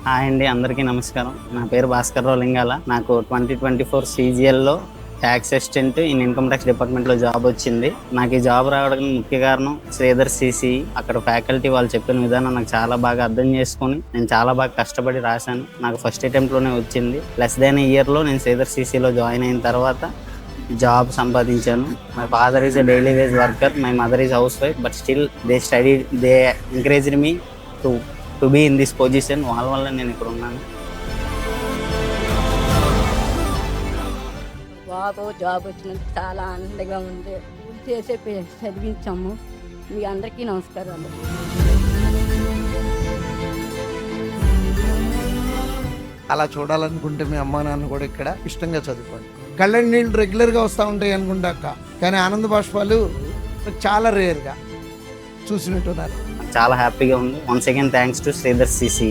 Hi అండి, అందరికీ నమస్కారం. నా పేరు భాస్కర్రావు లింగాల. నాకు 2024 CGLలో tax assistant in income tax డిపార్ట్మెంట్లో జాబ్ వచ్చింది. నాకు ఈ జాబ్ రావడానికి ముఖ్య కారణం శ్రీధర్ సిసి. అక్కడ ఫ్యాకల్టీ వాళ్ళు చెప్పిన విధానం నాకు చాలా బాగా అర్థం చేసుకొని నేను చాలా బాగా కష్టపడి రాశాను. నాకు ఫస్ట్ అటెంప్ట్లోనే వచ్చింది. లెస్ దాన్ ఇయర్లో నేను శ్రీధర్ సిసిలో జాయిన్ అయిన తర్వాత జాబ్ సంపాదించాను. My father is a daily wage worker, my mother is housewife, but still they encouraged me to be in this position. వాళ్ళ వల్ల నేను ఇక్కడ ఉన్నాను. బాబు జాబ్ వచ్చినందుకు చాలా ఆనందంగా ఉంది. చేసే చదివించాము. మీ అందరికీ నమస్కారాలు. అలా చూడాలనుకుంటే మీ అమ్మా నాన్న కూడా ఇక్కడ ఇష్టంగా చదువుకోండి. కళ్ళని నీళ్ళు రెగ్యులర్గా వస్తూ ఉంటాయి అనుకుంటా అక్క, కానీ ఆనంద బాష్పాలు చాలా రేర్గా చూసినట్టున్నారు. చాలా హ్యాపీగా ఉంది. Once again thanks to Sridhar CC.